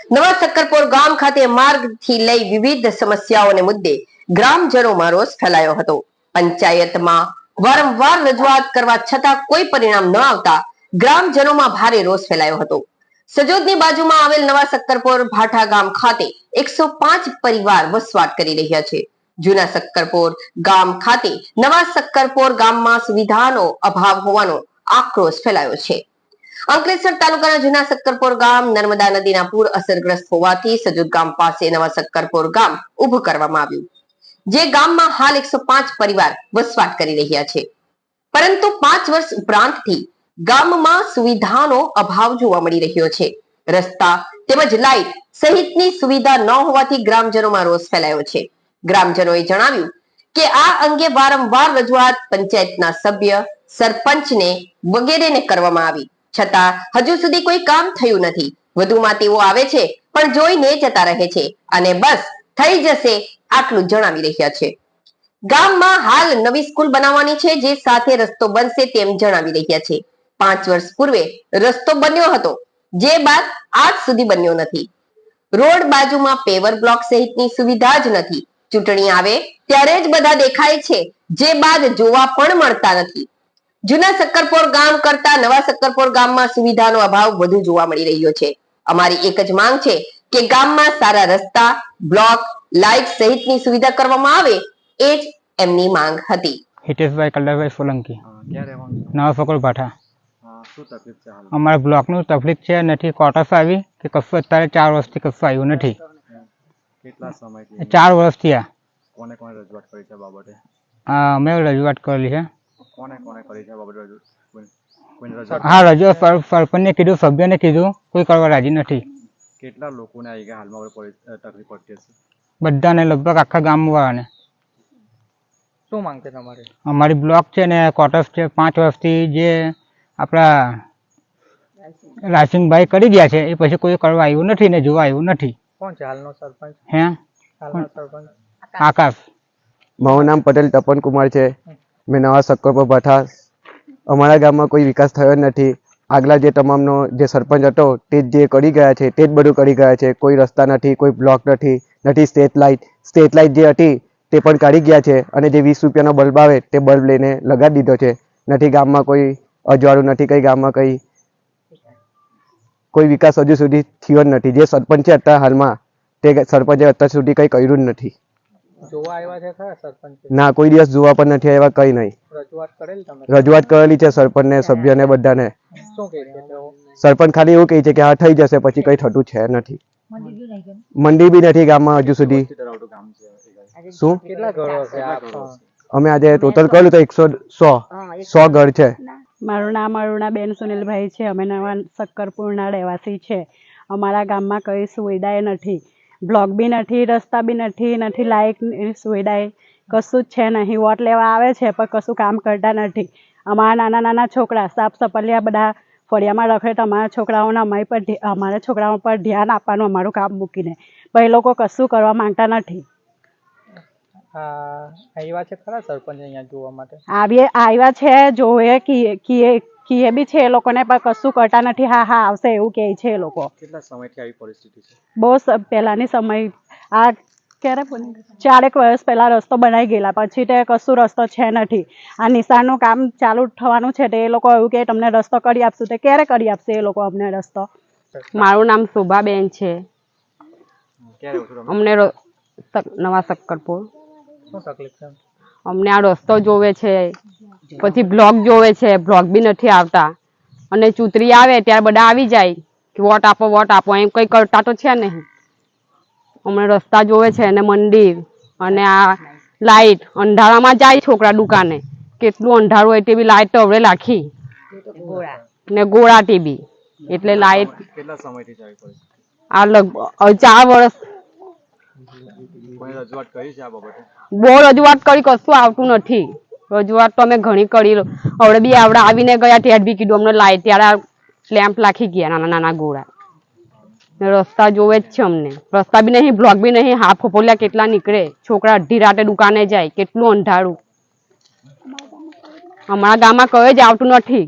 નવા સક્કરપોર ગામ ખાતે માર્ગથી લઈ વિવિધ સમસ્યાઓને મુદ્દે ગ્રામજનોમાં રોષ ફેલાયો હતો. પંચાયતમાં વારંવાર રજૂઆત કરવા છતાં કોઈ પરિણામ ન આવતા ગ્રામજનોમાં ભારે રોષ ફેલાયો હતો. સજોદની બાજુમાં આવેલ નવા સક્કરપોર ભાઠા ગામ ખાતે 105 પરિવાર વસવાટ કરી રહ્યા છે. જૂના સક્કરપોર ગામ ખાતે નવા સક્કરપોર ગામમાં સુવિધાનો અભાવ હોવાનો આક્રોશ ફેલાયો છે. અંકલેશ્વર તાલુકાના જૂના સક્કરપોર ગામ નર્મદા નદીના પૂર અસરગ્રસ્ત હોવાથી સજોદ ગામ પાસે નવા સક્કરપોર ગામ ઉભું કરવામાં આવ્યું, જે ગામમાં હાલ 105 પરિવાર વસવાટ કરી રહ્યા છે. પરંતુ 5 વર્ષ ઉપરાંતથી ગામમાં સુવિધાનો અભાવ જોવા મળી રહ્યો છે. રસ્તા તેમજ લાઇટ સહિતની સુવિધા ન હોવાથી ગ્રામજનોમાં રોષ ફેલાયો છે. ગ્રામજનોએ જણાવ્યું કે આ અંગે વારંવાર રજૂઆત પંચાયતના સભ્ય, સરપંચને વગેરેને કરવામાં આવી, છતાં હજુ સુધી કોઈ કામ થયું નથી. વધુમાં તેઓ આવે છે પણ જોઈને જતા રહે છે અને બસ થઈ જશે આટલું જણાવી રહ્યા છે. ગામમાં હાલ નવી સ્કૂલ બનાવવાની છે, જે સાથે રસ્તો બનશે તેમ જણાવી રહ્યા છે. 5 વર્ષ પૂર્વે રસ્તો બન્યો હતો, જે બાદ આજ સુધી બન્યો નથી. રોડ બાજુમાં પેવર બ્લોક સહિતની સુવિધા જ નથી. ચૂંટણી આવે ત્યારે જ બધા દેખાય છે, જે બાદ જોવા પણ મળતા નથી. જૂના સક્કરપોર ગામ કરતા નવા સક્કરપોર ગામમાં સુવિધાનો અભાવ વધુ જોવા મળી રહ્યો છે. અમારી એક જ માંગ છે કે ગામમાં સારા રસ્તા, બ્લોક, લાઇટ સહિતની સુવિધા કરવામાં આવે, એ જ એમની માંગ હતી. હિતેશભાઈ કલ્લાભાઈ સોલંકી, નવા સક્કરપોર ભાઠા. અમારે બ્લોકનું તકલીફ છે, નથી ક્વાર્ટર્સ આવી કે કશું અત્યારે 4 વર્ષથી કશું આવ્યું નથી. કેટલા સમયથી? 4 વર્ષથી આ કોને કોને રજૂઆત કરી છે બાબતે? અમે રજૂઆત કરેલી છે. કોને કોને કરી છે બાબતે હા, રજૂઆત સરપંચને કીધું, સભ્યને કીધું, કોઈ કરવા રાજી નથી. કેટલા લોકોને આવી ગયા હાલમાં તકલીફ પડતી હશે? બધાને, લગભગ આખા ગામવાળાને. શું માંગ છે તમારે? અમારી બ્લોક છે ને ક્વાર્ટર્સ છે. 5 વર્ષથી જે આપણા રાસિંગભાઈ કરી ગયા છે, એ પછી કોઈ કરવા આવ્યું નથી ને જોવા આવ્યું નથી. કોણ છે હાલનો સરપંચ? હે, હાલનો સરપંચ આકાશ. મારું નામ પટેલ તપન કુમાર છે. મેં નવા સક્કરપોર ભાઠા. અમારા ગામમાં કોઈ વિકાસ થયો નથી. આગલા જે તમામનો જે સરપંચ હતો તે જ જે કરી ગયા છે તે જ બધું કરી ગયા છે. કોઈ રસ્તા નથી, કોઈ બ્લોક નથી, સ્ટ્રીટ લાઇટ જે હતી તે પણ કાઢી ગયા છે અને જે 20 રૂપિયાનો બલ્બ આવે તે બલ્બ લઈને લગાડી દીધો છે. નથી ગામમાં કોઈ અજવાળું, નથી કઈ ગામમાં કોઈ વિકાસ હજુ સુધી થયો નથી. જે સરપંચ છે અત્યારે હાલમાં, તે સરપંચે અત્યાર સુધી કઈ કર્યું જ નથી. જોવા આવ્યા છે ખરા સરપંચ? ના, કોઈ દિવસ જોવા પણ નથી આવ્યા, કઈ નહીં. રજૂઆત કરેલી તમે? રજૂઆત કરેલી છે સરપંચને, સભ્યને, બધાને. શું કહે છે તેઓ? સરપંચ ખાલી એવું કહે છે કે હા થઈ જશે, પછી કઈ થતું છે નથી. મંડી બી નથી ગામમાં હજુ સુધી. શું? કેટલા ઘરો છે? અમે આજે ટોટલ કર્યું તો 100 ઘર છે. મારું નામ અરુણાબેન સુનિલભાઈ છે. અમે નવા સક્કરપુરના રહેવાસી છે. અમારા ગામમાં કઈ સુવિધાએ નથી, બ્લોક બી નથી, રસ્તા બી નથી, નથી લાઇટની સુવિધાએ કશું જ છે નહીં. વોટ લેવા આવે છે પણ કશું કામ કરતા નથી. અમારા નાના છોકરા સાફ સપલિયા બધા ફળિયામાં રખડે તો અમારા છોકરાઓને અમારા છોકરાઓ પર ધ્યાન આપવાનું, અમારું કામ મૂકીને. પણ એ લોકો કશું કરવા માંગતા નથી. આવ્યા છે ખરા સરપંચ અહીંયા જોવા માટે? આવ્યા છે, જોવે કીએ બી છે એ લોકોને, પણ કશું કરતા નથી. હા આવશે એવું કહે છે એ લોકો. કેટલા સમયથી આવી પરિસ્થિતિ છે? બહુ પહેલાની સમય, આ ક્યારે 4 વર્ષ પહેલા રસ્તો બનાવી ગયેલા, પછી તે કશું રસ્તો છે નથી. આ નિશાળનું કામ ચાલુ થવાનું છે, તે એ લોકો એવું કે તમને રસ્તો કરી આપશું. તે ક્યારે કરી આપશે એ લોકો અમને રસ્તો? મારું નામ શોભાબેન છે. અમને નવા સક્કરપોર શું તકલીફ છે? અમને આ રસ્તો જોવે છે, પછી બ્લોક જોવે છે, બ્લોક બી નથી આવતા. અને ચૂંટણી આવે ત્યારે બધા આવી જાય કે વોટ આપો, એમ કંઈ કરતા તો છે નહીં. અમને રસ્તા જોવે છે અને મંદિર અને આ લાઇટ. અંધારામાં જાય છોકરા દુકાને, કેટલું અંધારું હોય તે બી લાઇટ તો હવે રાખી ને ગોળા ટીબી, એટલે લાઇટ. કેટલા સમયથી આવી પરિસ્થિતિ? આ લગભગ 4 વર્ષ. કોઈ રજૂઆત કરી છે આ બાબતે? બહુ રજૂઆત કરી, કશું આવતું નથી. રજૂઆત તો અમે ઘણી કરી. હવે બી આવડે આવીને ગયા ત્યાં બી કીધું અમને લાઇટ, ત્યારે લેમ્પ લાખી ગયા નાના ગોળા. રસ્તા જોવે જ છે અમને. રસ્તા બી નહીં, બ્લોક બી નહીં. હાફ ફોલિયા કેટલા નીકળે, છોકરા અડધી રાતે દુકાને જાય, કેટલું અંધારું. અમારા ગામમાં કઈ જ આવતું નથી.